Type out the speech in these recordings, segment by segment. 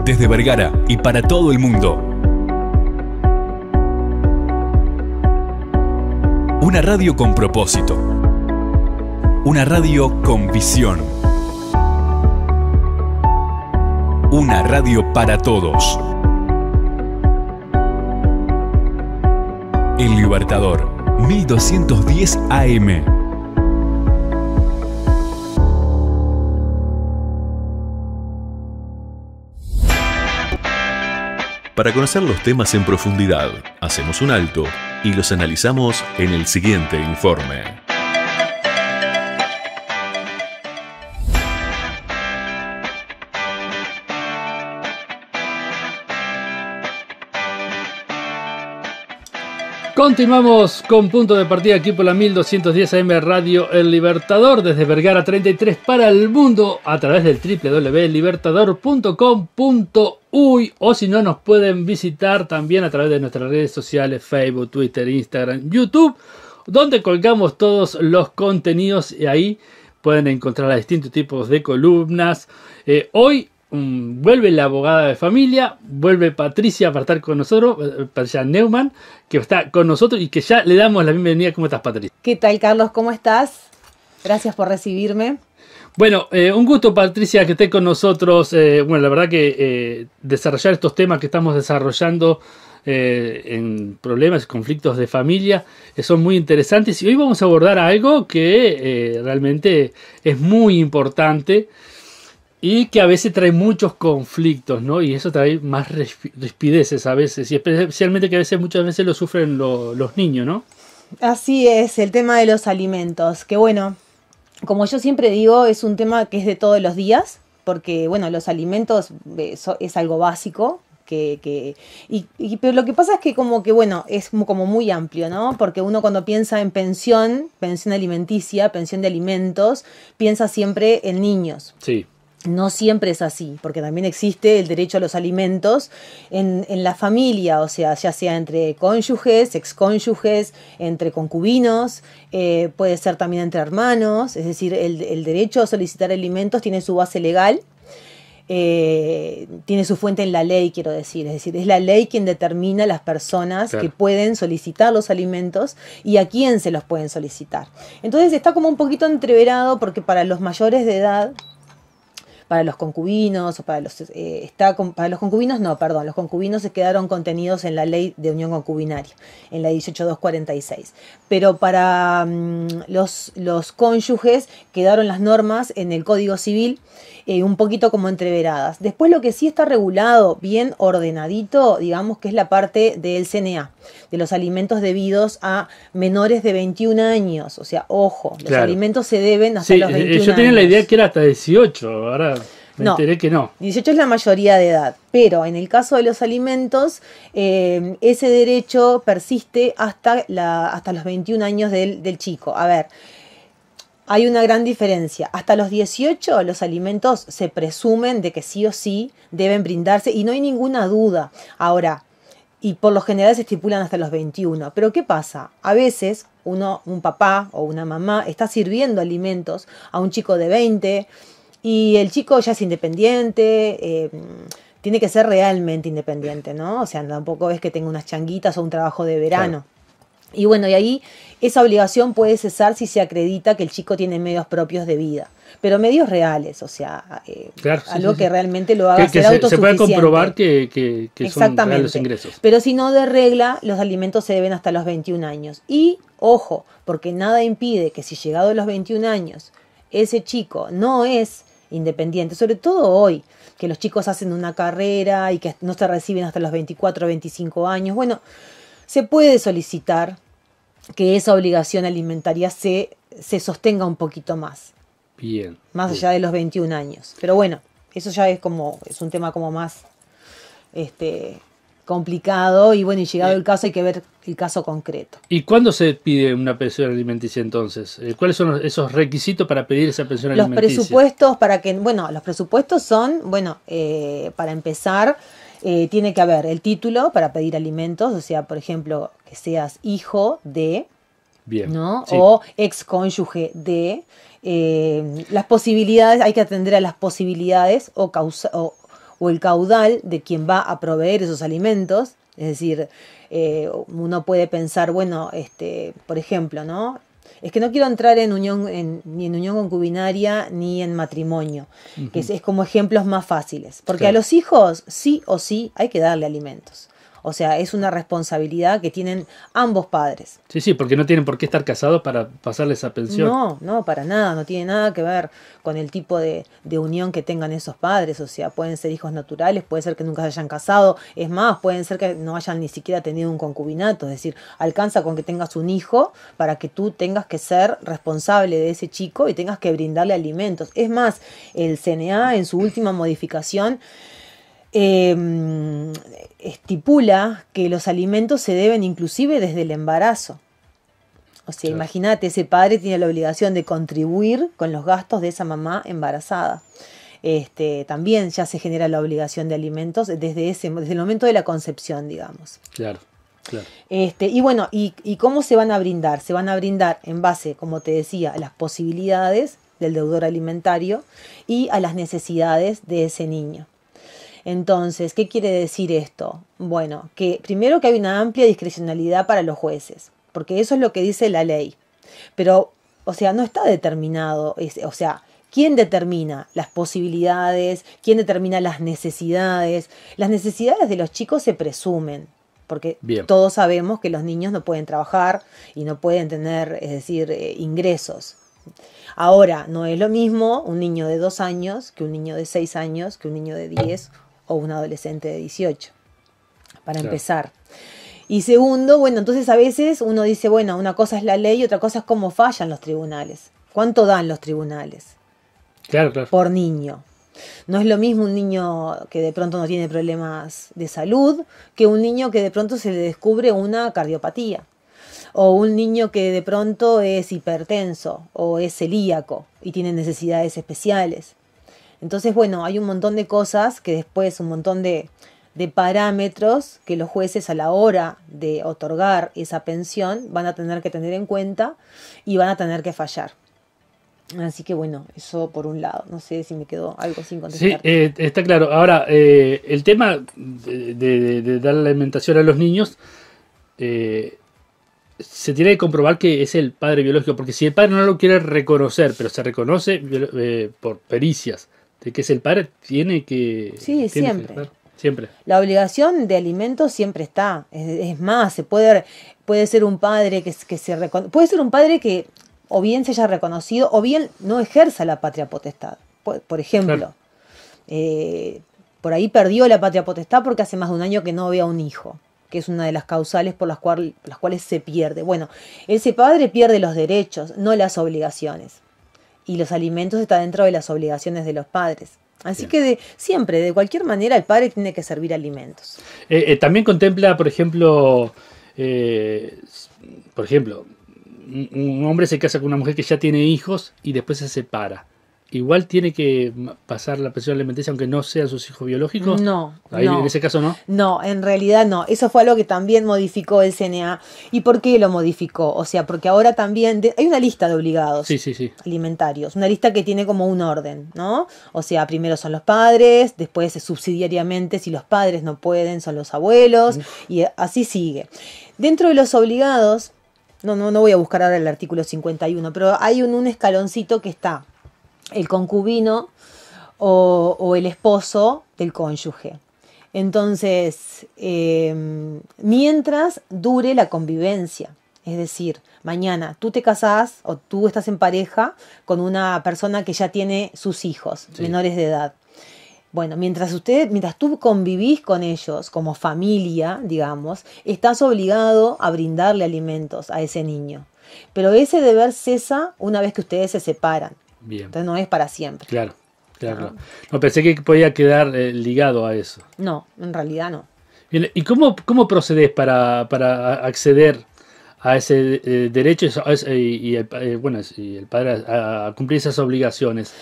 desde Vergara y para todo el mundo. Una radio con propósito. Una radio con visión. Una radio para todos. El Libertador, 1210 AM. Para conocer los temas en profundidad, hacemos un alto y los analizamos en el siguiente informe. Continuamos con punto de partida aquí por la 1210 AM Radio El Libertador, desde Vergara 33 para el mundo a través del www.libertador.com.uy, o si no nos pueden visitar también a través de nuestras redes sociales Facebook, Twitter, Instagram, YouTube, donde colgamos todos los contenidos y ahí pueden encontrar a distintos tipos de columnas. Hoy vuelve la abogada de familia, vuelve Patricia para estar con nosotros, Patricia Neumann, que está con nosotros y que ya le damos la bienvenida. ¿Cómo estás, Patricia? ¿Qué tal, Carlos? ¿Cómo estás? Gracias por recibirme. Bueno, un gusto, Patricia, que esté con nosotros. Bueno, la verdad que desarrollar estos temas que estamos desarrollando en problemas y conflictos de familia son muy interesantes. Y hoy vamos a abordar algo que realmente es muy importante y que a veces trae muchos conflictos, ¿no? Y eso trae más rispideces a veces, y especialmente que muchas veces lo sufren los niños, ¿no? Así es, el tema de los alimentos, que bueno, como yo siempre digo, es un tema que es de todos los días, porque bueno, los alimentos es algo básico, pero lo que pasa es que como que bueno, es como muy amplio, ¿no? Porque uno cuando piensa en pensión alimenticia, pensión de alimentos, piensa siempre en niños. Sí. No siempre es así, porque también existe el derecho a los alimentos en la familia, o sea, ya sea entre cónyuges, excónyuges, entre concubinos, puede ser también entre hermanos, es decir, el derecho a solicitar alimentos tiene su base legal, tiene su fuente en la ley, quiero decir, es decir, es la ley quien determina las personas que pueden solicitar los alimentos y a quién se los pueden solicitar. Entonces está como un poquito entreverado porque para los mayores de edad, para los concubinos, o para los concubinos no, perdón, los concubinos se quedaron contenidos en la ley de unión concubinaria, en la 18246. Pero para los cónyuges quedaron las normas en el Código Civil un poquito como entreveradas. Después lo que sí está regulado, bien ordenadito, digamos que es la parte del CNA, de los alimentos debidos a menores de 21 años. O sea, ojo, los alimentos se deben hasta los 21 años. Yo tenía la idea que era hasta 18, ahora me enteré que no. 18 es la mayoría de edad, pero en el caso de los alimentos, ese derecho persiste hasta los 21 años del chico. A ver, hay una gran diferencia. Hasta los 18 los alimentos se presumen de que sí o sí deben brindarse y no hay ninguna duda. Ahora, y por lo general se estipulan hasta los 21. Pero ¿qué pasa? A veces un papá o una mamá está sirviendo alimentos a un chico de 20 y el chico ya es independiente, tiene que ser realmente independiente, ¿no? O sea, tampoco es que tenga unas changuitas o un trabajo de verano. Claro. Y bueno, y ahí esa obligación puede cesar si se acredita que el chico tiene medios propios de vida, pero medios reales, o sea, algo que realmente lo haga ser autosuficiente. Se puede comprobar que son reales los ingresos. Pero si no, de regla, los alimentos se deben hasta los 21 años. Y, ojo, porque nada impide que si llegado a los 21 años ese chico no es independiente, sobre todo hoy, que los chicos hacen una carrera y que no se reciben hasta los 24 o 25 años, bueno, se puede solicitar que esa obligación alimentaria se sostenga un poquito más. Bien. Más allá de los 21 años. Pero bueno, eso ya es un tema como más complicado y bueno, y llegado el caso hay que ver el caso concreto. ¿Y cuándo se pide una pensión alimenticia entonces? ¿Cuáles son esos requisitos para pedir esa pensión alimenticia? Los presupuestos los presupuestos son, para empezar, tiene que haber el título para pedir alimentos, o sea, por ejemplo, que seas hijo de, bien, ¿no? Sí. O excónyuge de, las posibilidades, hay que atender a las posibilidades o o el caudal de quien va a proveer esos alimentos. Es decir, uno puede pensar, bueno, por ejemplo, ¿no? Es que no quiero entrar en unión, ni en unión concubinaria ni en matrimonio, que es como ejemplos más fáciles. Porque Claro. a los hijos sí o sí hay que darle alimentos. O sea, es una responsabilidad que tienen ambos padres. Sí, sí, porque no tienen por qué estar casados para pasarle esa pensión. No, no, para nada, no tiene nada que ver con el tipo de unión que tengan esos padres. O sea, pueden ser hijos naturales, puede ser que nunca se hayan casado, es más, pueden ser que no hayan ni siquiera tenido un concubinato. Es decir, alcanza con que tengas un hijo para que tú tengas que ser responsable de ese chico y tengas que brindarle alimentos. Es más, el CNA en su última modificación estipula que los alimentos se deben inclusive desde el embarazo. O sea, Claro. imagínate, ese padre tiene la obligación de contribuir con los gastos de esa mamá embarazada. También ya se genera la obligación de alimentos desde el momento de la concepción, digamos. Claro, claro. Y bueno, ¿y cómo se van a brindar? Se van a brindar en base, como te decía, a las posibilidades del deudor alimentario y a las necesidades de ese niño. Entonces, ¿qué quiere decir esto? Bueno, que primero que hay una amplia discrecionalidad para los jueces, porque eso es lo que dice la ley. Pero, o sea, no está determinado, o sea, ¿quién determina las posibilidades? ¿Quién determina las necesidades? Las necesidades de los chicos se presumen, porque Bien. todos sabemos que los niños no pueden trabajar y no pueden tener, es decir, ingresos. Ahora, no es lo mismo un niño de 2 años que un niño de 6 años, que un niño de 10 o un adolescente de 18, para Claro. empezar. Y segundo, bueno, entonces a veces uno dice, bueno, una cosa es la ley y otra cosa es cómo fallan los tribunales. ¿Cuánto dan los tribunales Claro, claro. por niño? No es lo mismo un niño que de pronto no tiene problemas de salud que un niño que de pronto se le descubre una cardiopatía. O un niño que de pronto es hipertenso o es celíaco y tiene necesidades especiales. Entonces, bueno, hay un montón de cosas que después, un montón de parámetros que los jueces a la hora de otorgar esa pensión van a tener que tener en cuenta y van a tener que fallar. Así que bueno, eso por un lado. No sé si me quedó algo sin contestar. Sí, está claro. Ahora, el tema de dar la alimentación a los niños, se tiene que comprobar que es el padre biológico, porque si el padre no lo quiere reconocer, pero se reconoce por pericias de que es el padre, tiene que... Sí, tiene siempre. que dar. Siempre. La obligación de alimentos siempre está. Es más, puede ser un padre puede ser un padre que o bien se haya reconocido o bien no ejerza la patria potestad. Por ejemplo, por ahí perdió la patria potestad porque hace más de un año que no ve a un hijo, que es una de las causales por las cuales se pierde. Bueno, ese padre pierde los derechos, no las obligaciones. Y los alimentos están dentro de las obligaciones de los padres. Así Bien. que siempre, de cualquier manera, el padre tiene que servir alimentos. También contempla, por ejemplo, un hombre se casa con una mujer que ya tiene hijos y después se separa. Igual tiene que pasar la pensión alimenticia aunque no sean sus hijos biológicos. No, Ahí, no. en ese caso no. No, en realidad no. Eso fue algo que también modificó el CNA. ¿Y por qué lo modificó? O sea, porque ahora también hay una lista de obligados Sí. alimentarios. Una lista que tiene como un orden, ¿no? O sea, primero son los padres, después subsidiariamente, si los padres no pueden, son los abuelos, y así sigue. Dentro de los obligados, no voy a buscar ahora el artículo 51, pero hay un escaloncito que está el concubino o el esposo del cónyuge. Entonces, mientras dure la convivencia, es decir, mañana tú te casás o tú estás en pareja con una persona que ya tiene sus hijos, Sí. menores de edad. Bueno, mientras tú convivís con ellos como familia, digamos, estás obligado a brindarle alimentos a ese niño. Pero ese deber cesa una vez que ustedes se separan. Bien. Entonces no es para siempre. Claro. No, pensé que podía quedar ligado a eso. No, en realidad no. Bien, ¿y cómo procedes para acceder a ese derecho y el padre a cumplir esas obligaciones?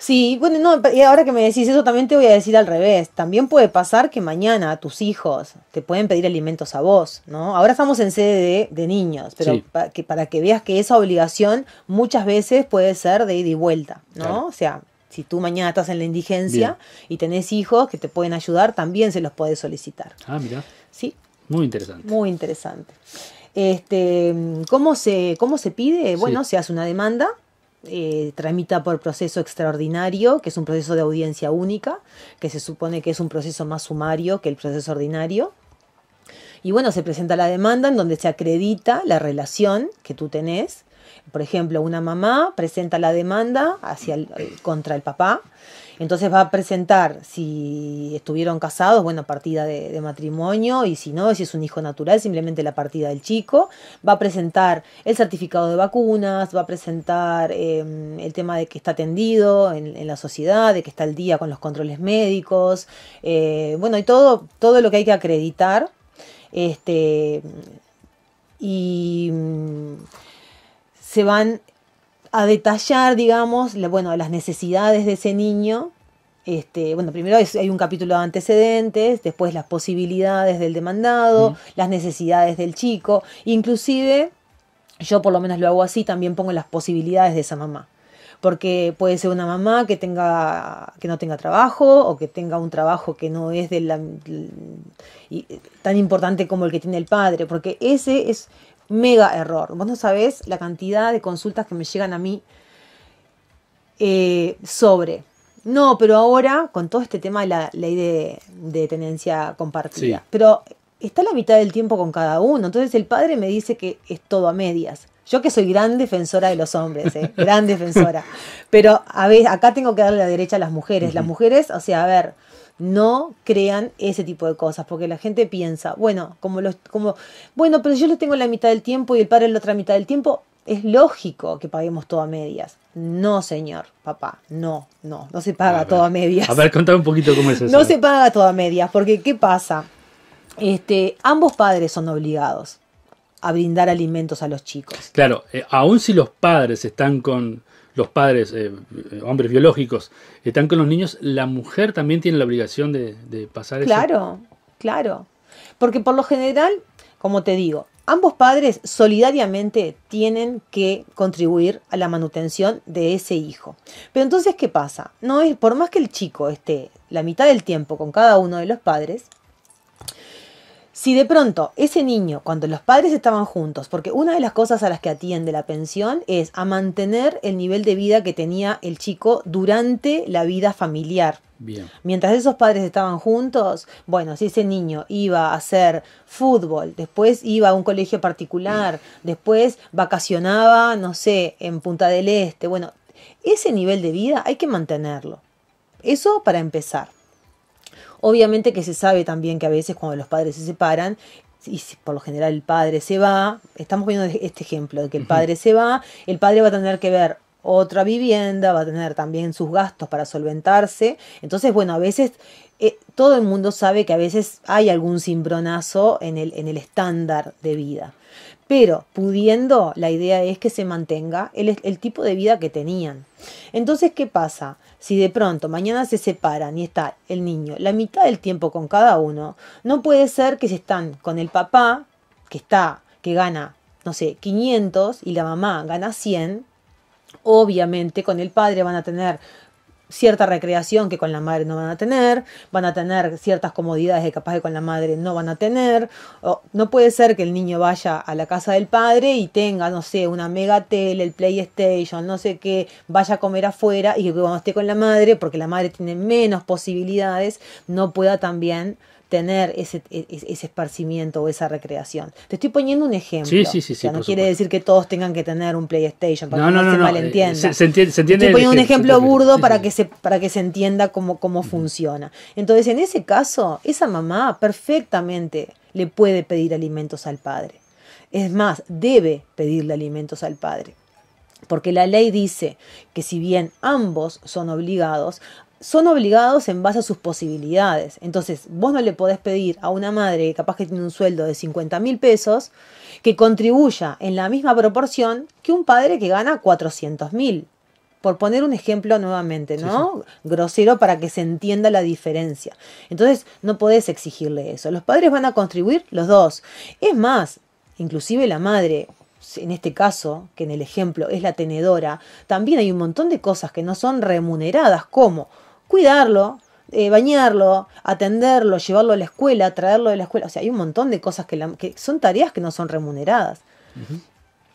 Sí, bueno, no, y ahora que me decís eso también te voy a decir al revés. También puede pasar que mañana tus hijos te pueden pedir alimentos a vos, ¿no? Ahora estamos en sede de niños, pero Sí. para que veas que esa obligación muchas veces puede ser de ida y vuelta, ¿no? Claro. O sea, Si tú mañana estás en la indigencia y tenés hijos que te pueden ayudar, también se los podés solicitar. Ah, mira. Sí. Muy interesante. Muy interesante. ¿Cómo se pide? Bueno, se hace una demanda, tramita por proceso extraordinario, que es un proceso de audiencia única, que se supone que es un proceso más sumario que el proceso ordinario. Y bueno, se presenta la demanda en donde se acredita la relación que tú tenés. Por ejemplo, una mamá presenta la demanda contra el papá. Entonces va a presentar si estuvieron casados, bueno, partida de matrimonio, y si no, si es un hijo natural, simplemente la partida del chico. Va a presentar el certificado de vacunas, va a presentar el tema de que está atendido en la sociedad, de que está al día con los controles médicos, bueno, y todo lo que hay que acreditar. Se van a detallar, digamos, las necesidades de ese niño. Primero hay un capítulo de antecedentes, después las posibilidades del demandado, las necesidades del chico. Inclusive, yo por lo menos lo hago así, también pongo las posibilidades de esa mamá. Porque puede ser una mamá que no tenga trabajo, o que tenga un trabajo que no es tan importante como el que tiene el padre, porque ese es mega error. Vos no sabés la cantidad de consultas que me llegan a mí no, pero ahora con todo este tema de la ley de tenencia compartida, pero está la mitad del tiempo con cada uno. Entonces el padre me dice que es todo a medias. Yo que soy gran defensora de los hombres, gran defensora. Pero a ver, acá tengo que darle la derecha a las mujeres. Las mujeres, o sea, a ver, no crean ese tipo de cosas, porque la gente piensa, bueno, pero yo lo tengo la mitad del tiempo y el padre la otra mitad del tiempo, es lógico que paguemos todo a medias. No, señor, papá, no se paga todo a medias. A ver, contame un poquito cómo es eso. No se paga todo a medias, porque ¿qué pasa? Ambos padres son obligados a brindar alimentos a los chicos. Claro, aun si los padres están con los padres, hombres biológicos, están con los niños, la mujer también tiene la obligación de pasar eso. Claro. Porque por lo general, como te digo, ambos padres solidariamente tienen que contribuir a la manutención de ese hijo. Pero entonces, ¿qué pasa? Por más que el chico esté la mitad del tiempo con cada uno de los padres, si de pronto ese niño, cuando los padres estaban juntos, porque una de las cosas a las que atiende la pensión es a mantener el nivel de vida que tenía el chico durante la vida familiar. Bien. Mientras esos padres estaban juntos, bueno, si ese niño iba a hacer fútbol, después iba a un colegio particular, después vacacionaba, no sé, en Punta del Este, bueno, ese nivel de vida hay que mantenerlo. Eso para empezar. Obviamente que se sabe también que a veces cuando los padres se separan, y por lo general el padre se va, estamos viendo este ejemplo de que el padre se va, el padre va a tener que ver otra vivienda, va a tener también sus gastos para solventarse. Entonces, bueno, a veces todo el mundo sabe que a veces hay algún cimbronazo en el estándar de vida. Pero pudiendo, la idea es que se mantenga el tipo de vida que tenían. Entonces, ¿qué pasa? Si de pronto mañana se separan y está el niño la mitad del tiempo con cada uno, no puede ser que si están con el papá, que gana, no sé, 500 y la mamá gana 100, obviamente con el padre van a tener cierta recreación que con la madre no van a tener ciertas comodidades que capaz que con la madre no van a tener. No puede ser que el niño vaya a la casa del padre y tenga, no sé, una mega tele, el PlayStation, no sé qué, vaya a comer afuera, y que cuando esté con la madre, porque la madre tiene menos posibilidades, no pueda también tener ese esparcimiento o esa recreación. Te estoy poniendo un ejemplo. Sí, o sea, no quiere decir que todos tengan que tener un PlayStation para que no se malentienda. Se entiende. Estoy poniendo un ejemplo burdo para que se entienda cómo funciona. Entonces, en ese caso, esa mamá perfectamente le puede pedir alimentos al padre. Es más, debe pedirle alimentos al padre. Porque la ley dice que si bien ambos son obligados en base a sus posibilidades. Entonces, vos no le podés pedir a una madre que capaz que tiene un sueldo de 50.000 pesos que contribuya en la misma proporción que un padre que gana 400.000. Por poner un ejemplo nuevamente, ¿no? Sí. Grosero para que se entienda la diferencia. Entonces, no podés exigirle eso. Los padres van a contribuir los dos. Es más, inclusive la madre, en este caso, que en el ejemplo es la tenedora, también hay un montón de cosas que no son remuneradas, como cuidarlo, bañarlo, atenderlo, llevarlo a la escuela, traerlo de la escuela. O sea, hay un montón de cosas que son tareas que no son remuneradas.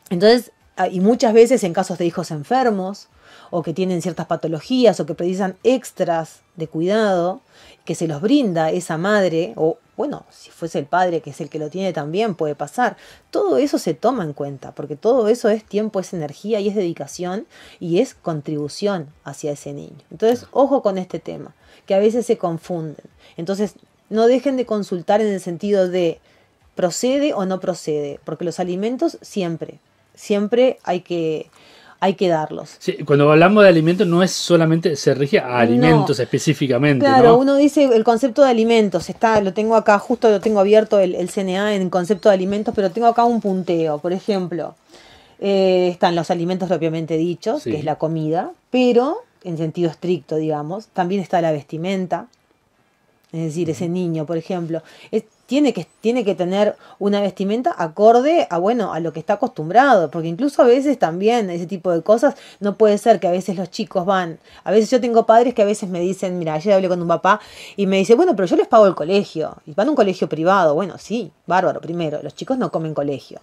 Entonces, y muchas veces en casos de hijos enfermos, o que tienen ciertas patologías, o que precisan extras de cuidado, que se los brinda esa madre, o bueno, si fuese el padre que es el que lo tiene también, puede pasar. Todo eso se toma en cuenta, porque todo eso es tiempo, es energía y es dedicación y es contribución hacia ese niño. Entonces, ojo con este tema, que a veces se confunden. Entonces, no dejen de consultar en el sentido de procede o no procede, porque los alimentos siempre hay que darlos. Sí, cuando hablamos de alimentos no es solamente se rige a alimentos específicamente. Claro, ¿no? uno dice el concepto de alimentos, lo tengo acá, justo lo tengo abierto el CNA en concepto de alimentos, pero tengo acá un punteo. Por ejemplo, están los alimentos propiamente dichos, que es la comida, pero en sentido estricto, digamos, también está la vestimenta. Es decir, ese niño, por ejemplo, tiene que tener una vestimenta acorde a lo que está acostumbrado, porque incluso a veces también ese tipo de cosas, no puede ser que a veces los chicos a veces yo tengo padres que a veces me dicen, mira, ayer hablé con un papá y me dice, bueno, pero yo les pago el colegio, y van a un colegio privado. Bueno, sí, bárbaro, primero, los chicos no comen colegio.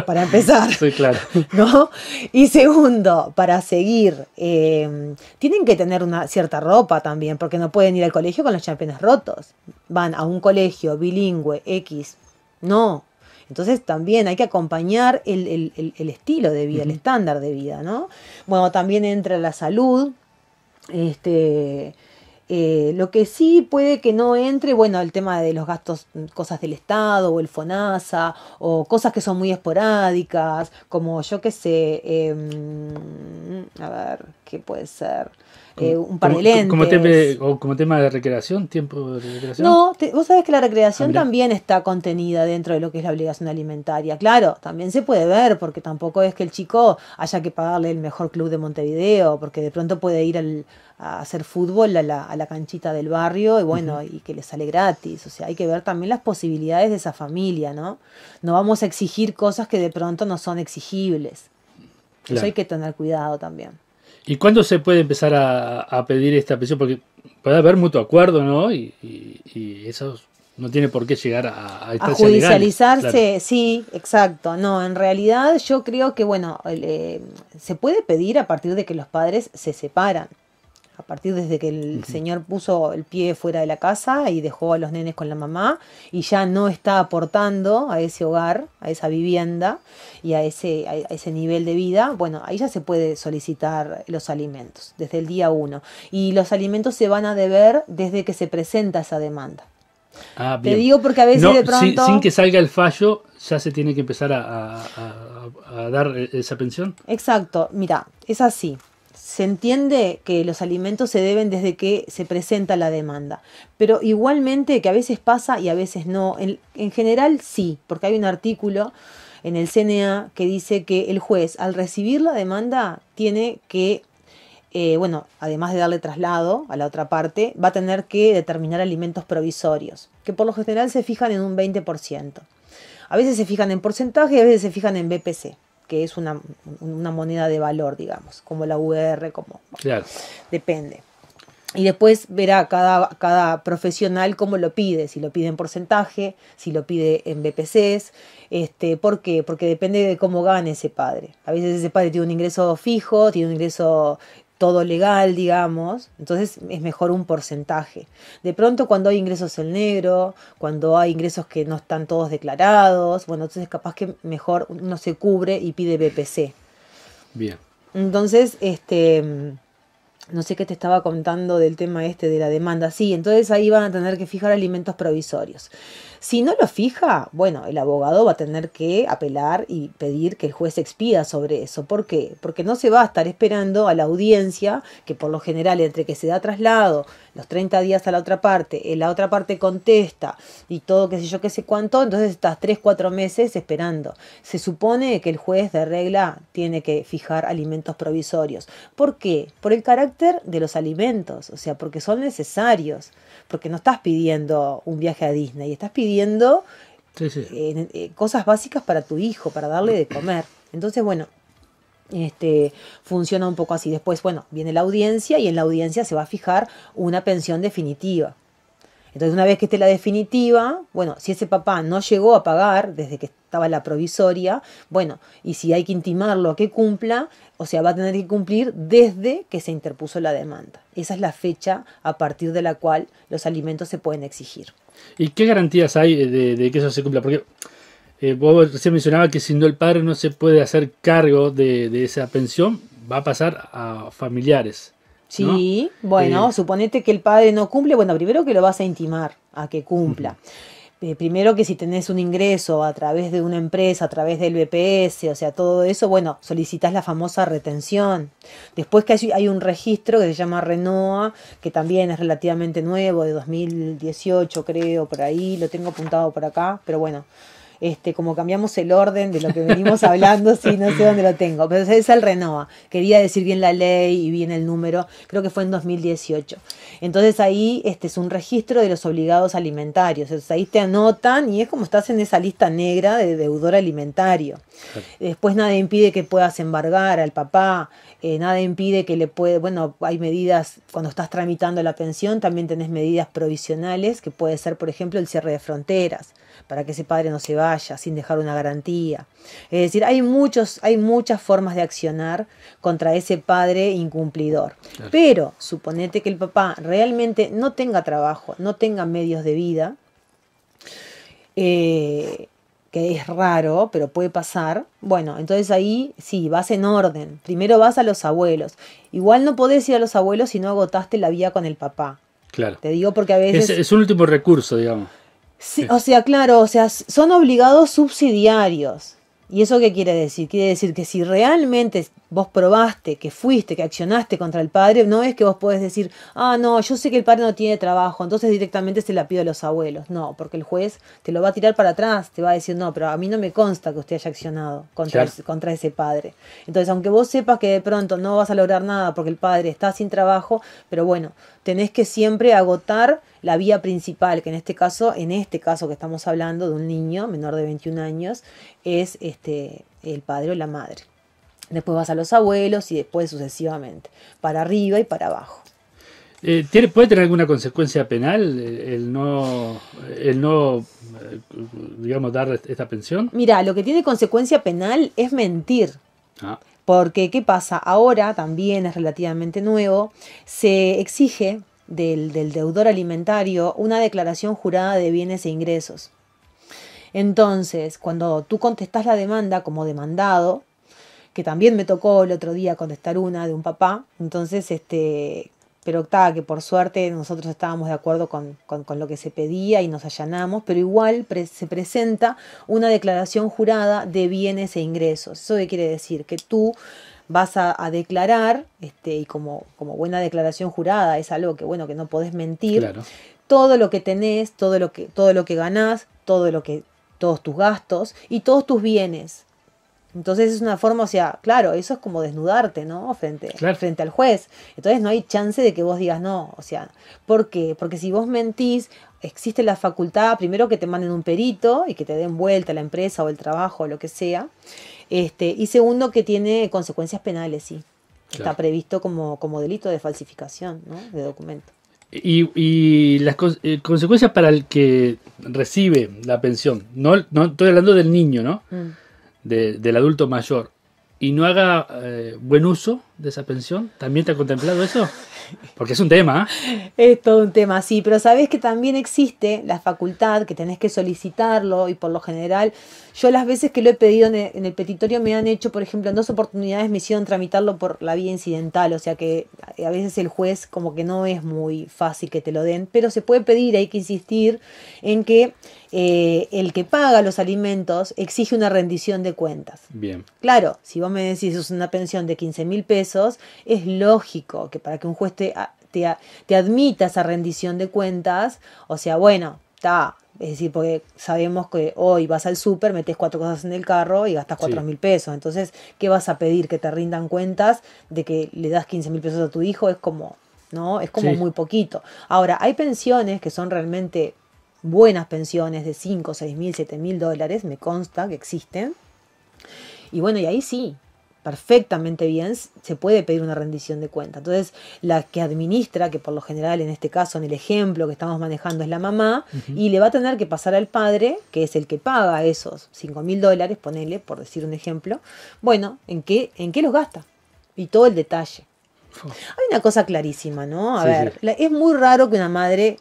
Para empezar, sí, claro. ¿No? Y segundo, para seguir, tienen que tener una cierta ropa también, porque no pueden ir al colegio con los championes rotos. Van a un colegio bilingüe X, no. Entonces también hay que acompañar el estilo de vida, el estándar de vida, ¿no? Bueno, también entra la salud, lo que sí puede que no entre, bueno, el tema de los gastos, cosas del Estado o el FONASA, o cosas que son muy esporádicas, como yo qué sé, a ver, ¿qué puede ser? Un par de lentes. Como tema de recreación, tiempo de recreación. No, vos sabés que la recreación también está contenida dentro de lo que es la obligación alimentaria. Claro, también se puede ver, porque tampoco es que el chico haya que pagarle el mejor club de Montevideo, porque de pronto puede ir a hacer fútbol a la canchita del barrio y bueno, y que le sale gratis. O sea, hay que ver también las posibilidades de esa familia, ¿no? No vamos a exigir cosas que de pronto no son exigibles. Claro. Eso hay que tener cuidado también. ¿Y cuándo se puede empezar a pedir esta pensión? Porque puede haber mutuo acuerdo, ¿no? Y eso no tiene por qué llegar a judicializarse, legal. Sí, exacto. No, en realidad yo creo que, bueno, se puede pedir a partir de que los padres se separan. A partir desde que el señor puso el pie fuera de la casa y dejó a los nenes con la mamá y ya no está aportando a ese hogar, a esa vivienda y a ese nivel de vida, bueno, ahí ya se puede solicitar los alimentos desde el día 1. Y los alimentos se van a deber desde que se presenta esa demanda. Ah, te digo porque a veces de pronto... Sin que salga el fallo, ya se tiene que empezar a dar esa pensión. Exacto, mira, es así. Se entiende que los alimentos se deben desde que se presenta la demanda, pero igualmente que a veces pasa y a veces no. En general sí, porque hay un artículo en el CNA que dice que el juez al recibir la demanda tiene que, además de darle traslado a la otra parte, va a tener que determinar alimentos provisorios, que por lo general se fijan en un 20%. A veces se fijan en porcentaje y a veces se fijan en BPC, que es una moneda de valor, digamos, como la UR, claro. Depende. Y después verá cada profesional cómo lo pide, si lo pide en porcentaje, si lo pide en BPCs. ¿Por qué? Porque depende de cómo gane ese padre. A veces ese padre tiene un ingreso fijo, tiene un ingreso todo legal, digamos, entonces es mejor un porcentaje. De pronto cuando hay ingresos en negro, cuando hay ingresos que no están todos declarados, bueno, entonces capaz que mejor uno se cubre y pide BPC. Bien. Entonces, no sé qué te estaba contando del tema de la demanda. Sí, entonces ahí van a tener que fijar alimentos provisorios. Si no lo fija, bueno, el abogado va a tener que apelar y pedir que el juez expida sobre eso. ¿Por qué? Porque no se va a estar esperando a la audiencia, que por lo general entre que se da traslado, los 30 días a la otra parte contesta y todo qué sé yo, qué sé cuánto, entonces estás 3-4 meses esperando. Se supone que el juez de regla tiene que fijar alimentos provisorios. ¿Por qué? Por el carácter de los alimentos, o sea, porque son necesarios, porque no estás pidiendo un viaje a Disney, estás pidiendo Sí, sí. Cosas básicas para tu hijo, para darle de comer. Entonces, bueno, funciona un poco así. Después, bueno, viene la audiencia y en la audiencia se va a fijar una pensión definitiva. Entonces, una vez que esté la definitiva, bueno, si ese papá no llegó a pagar desde que estaba la provisoria, bueno, y si hay que intimarlo a que cumpla, o sea, va a tener que cumplir desde que se interpuso la demanda. Esa es la fecha a partir de la cual los alimentos se pueden exigir. ¿Y qué garantías hay de que eso se cumpla? Porque vos recién mencionabas que si no el padre no se puede hacer cargo de esa pensión, va a pasar a familiares. Sí, ¿no? bueno, suponete que el padre no cumple, bueno, primero que lo vas a intimar a que cumpla. Primero que si tenés un ingreso a través de una empresa, a través del BPS, o sea, todo eso, bueno, solicitas la famosa retención. Después que hay un registro que se llama RENOA, que también es relativamente nuevo, de 2018 creo, por ahí, lo tengo apuntado por acá, pero bueno. Como cambiamos el orden de lo que venimos hablando, sí, no sé dónde lo tengo, pero es el RENOA, quería decir bien la ley y bien el número, creo que fue en 2018. Entonces ahí es un registro de los obligados alimentarios, entonces ahí te anotan y es como estás en esa lista negra de deudor alimentario. Claro. Después nada impide que puedas embargar al papá, nada impide que le puede, bueno, hay medidas, cuando estás tramitando la pensión también tenés medidas provisionales, que puede ser, por ejemplo, el cierre de fronteras, para que ese padre no se vaya sin dejar una garantía. Es decir, hay muchas formas de accionar contra ese padre incumplidor. Claro. Pero suponete que el papá realmente no tenga trabajo, no tenga medios de vida, que es raro, pero puede pasar. Bueno, entonces ahí sí, vas en orden. Primero vas a los abuelos. Igual no podés ir a los abuelos si no agotaste la vía con el papá. Claro. Te digo porque a veces... Es un último recurso, digamos. Sí, o sea, claro, o sea, son obligados subsidiarios. ¿Y eso qué quiere decir? Quiere decir que si realmente vos probaste, que fuiste, que accionaste contra el padre, no es que vos podés decir, no, yo sé que el padre no tiene trabajo, entonces directamente se la pido a los abuelos. No, porque el juez te lo va a tirar para atrás, te va a decir, no, pero a mí no me consta que usted haya accionado contra ese padre. Entonces, aunque vos sepas que de pronto no vas a lograr nada porque el padre está sin trabajo, pero bueno, tenés que siempre agotar la vía principal, que en este caso que estamos hablando de un niño menor de 21 años, es el padre o la madre. Después vas a los abuelos y después sucesivamente, para arriba y para abajo. ¿Puede tener alguna consecuencia penal el no digamos, dar esta pensión? Mira, lo que tiene consecuencia penal es mentir. Porque, ¿qué pasa? Ahora también es relativamente nuevo, se exige del deudor alimentario una declaración jurada de bienes e ingresos. Entonces, cuando tú contestás la demanda como demandado, que también me tocó el otro día contestar una de un papá, entonces, pero que por suerte nosotros estábamos de acuerdo con lo que se pedía y nos allanamos, pero igual se presenta una declaración jurada de bienes e ingresos. ¿Eso qué quiere decir? Que tú vas a declarar, y como buena declaración jurada es algo que, bueno, que no podés mentir, claro, todo lo que tenés, todo lo que ganás, todos tus gastos y todos tus bienes. Entonces es una forma, o sea, claro, eso es como desnudarte, ¿no? Frente al juez. Entonces no hay chance de que vos digas no, o sea, ¿por qué? Porque si vos mentís, existe la facultad, primero que te manden un perito y que te den vuelta la empresa o el trabajo o lo que sea, y segundo que tiene consecuencias penales, sí. Claro. Está previsto como delito de falsificación, ¿no? De documento. Y las consecuencias para el que recibe la pensión, no estoy hablando del niño, ¿no? Del adulto mayor, y no haga buen uso de esa pensión, ¿también te ha contemplado eso? Porque es un tema, ¿eh? Es todo un tema, sí, pero sabés que también existe la facultad, que tenés que solicitarlo, y por lo general, yo las veces que lo he pedido en el petitorio me han hecho, por ejemplo, en 2 oportunidades me hicieron tramitarlo por la vía incidental, o sea que a veces el juez como que no es muy fácil que te lo den, pero se puede pedir, hay que insistir en que el que paga los alimentos exige una rendición de cuentas. Bien. Claro, si vos me decís es una pensión de 15.000 pesos, es lógico que para que un juez te admita esa rendición de cuentas, o sea, bueno, está, es decir, porque sabemos que hoy vas al súper, metes 4 cosas en el carro y gastas 4.000 pesos, entonces, ¿qué vas a pedir? ¿Que te rindan cuentas de que le das 15.000 pesos a tu hijo? Es como, ¿no? Es como muy poquito. Ahora, hay pensiones que son realmente buenas pensiones de 5, 6 mil, 7 mil dólares, me consta que existen. Y bueno, y ahí sí, perfectamente bien se puede pedir una rendición de cuenta. Entonces, la que administra, que por lo general en este caso, en el ejemplo que estamos manejando, es la mamá, y le va a tener que pasar al padre, que es el que paga esos 5 mil dólares, ponele, por decir un ejemplo, bueno, ¿en qué los gasta? Y todo el detalle. Hay una cosa clarísima, ¿no? A ver, es muy raro que una madre,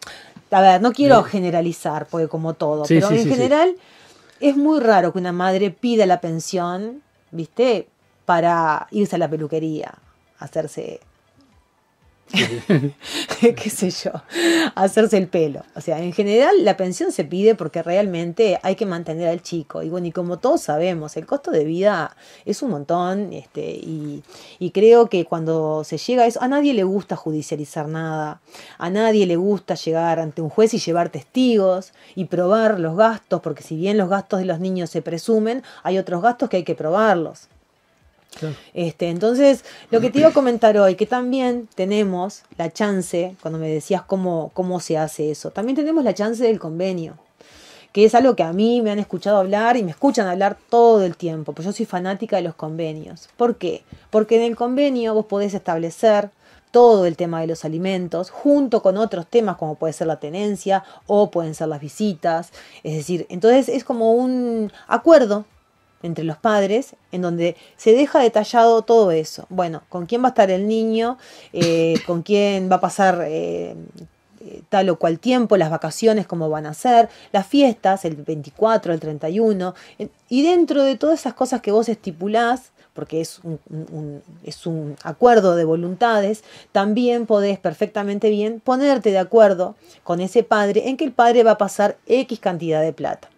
a ver, no quiero generalizar, porque como todo, pero en general es muy raro que una madre pida la pensión, ¿viste? Para irse a la peluquería, hacerse, qué sé yo, hacerse el pelo. O sea, en general la pensión se pide porque realmente hay que mantener al chico. Y bueno, y como todos sabemos, el costo de vida es un montón, y creo que cuando se llega a eso, a nadie le gusta judicializar nada, a nadie le gusta llegar ante un juez y llevar testigos y probar los gastos, porque si bien los gastos de los niños se presumen, hay otros gastos que hay que probarlos. Claro. Entonces, lo que te iba a comentar hoy, que también tenemos la chance, cuando me decías cómo se hace eso, también tenemos la chance del convenio, que es algo que a mí me han escuchado hablar y me escuchan hablar todo el tiempo, pues yo soy fanática de los convenios. ¿Por qué? Porque en el convenio vos podés establecer todo el tema de los alimentos, junto con otros temas como puede ser la tenencia o pueden ser las visitas, es decir, entonces es como un acuerdo entre los padres, en donde se deja detallado todo eso. Bueno, con quién va a estar el niño, con quién va a pasar tal o cual tiempo, las vacaciones, cómo van a ser, las fiestas, el 24, el 31, y dentro de todas esas cosas que vos estipulás, porque es un acuerdo de voluntades, también podés perfectamente bien ponerte de acuerdo con ese padre en que el padre va a pasar X cantidad de plata.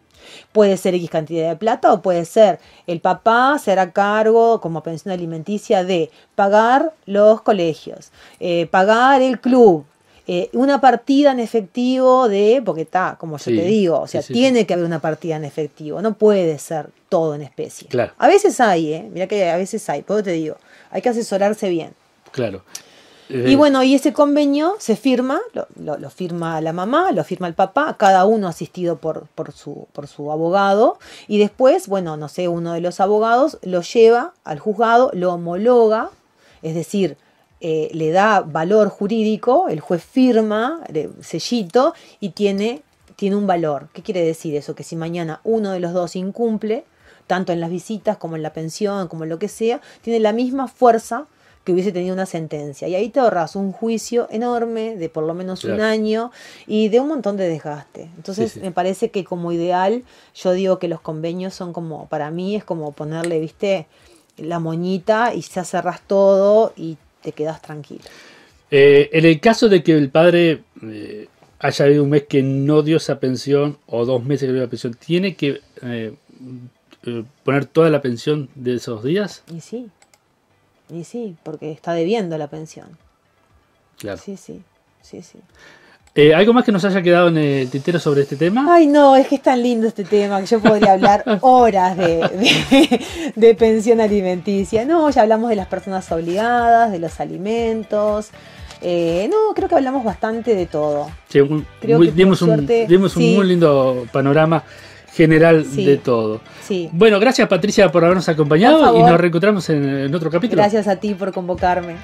Puede ser X cantidad de plata o puede ser el papá se hará cargo como pensión alimenticia de pagar los colegios, pagar el club, una partida en efectivo porque está, como yo te digo, o sea, tiene que haber una partida en efectivo, no puede ser todo en especie. Claro. A veces hay, mira que a veces hay, por eso te digo, hay que asesorarse bien. Claro. Y bueno, y ese convenio se firma, lo firma la mamá, lo firma el papá, cada uno asistido por su abogado, y después, bueno, no sé, uno de los abogados lo lleva al juzgado, lo homologa, es decir, le da valor jurídico, el juez firma, sellito, y tiene un valor. ¿Qué quiere decir eso? Que si mañana uno de los dos incumple, tanto en las visitas como en la pensión, como en lo que sea, tiene la misma fuerza que hubiese tenido una sentencia. Y ahí te ahorras un juicio enorme de por lo menos un año y de un montón de desgaste. Entonces me parece que como ideal, yo digo que los convenios son como, para mí es como ponerle, viste, la moñita y ya cerrás todo y te quedas tranquilo. En el caso de que el padre haya habido un mes que no dio esa pensión o 2 meses que dio la pensión, ¿tiene que poner toda la pensión de esos días? Y sí, porque está debiendo la pensión. Claro. Sí. ¿Algo más que nos haya quedado en el tintero sobre este tema? Ay, no, es que es tan lindo este tema que yo podría hablar horas de pensión alimenticia. No, ya hablamos de las personas obligadas, de los alimentos. No, creo que hablamos bastante de todo. Sí, dimos un muy lindo panorama general de todo. Sí. Bueno, gracias Patricia por habernos acompañado y nos reencontramos en otro capítulo. Gracias a ti por convocarme.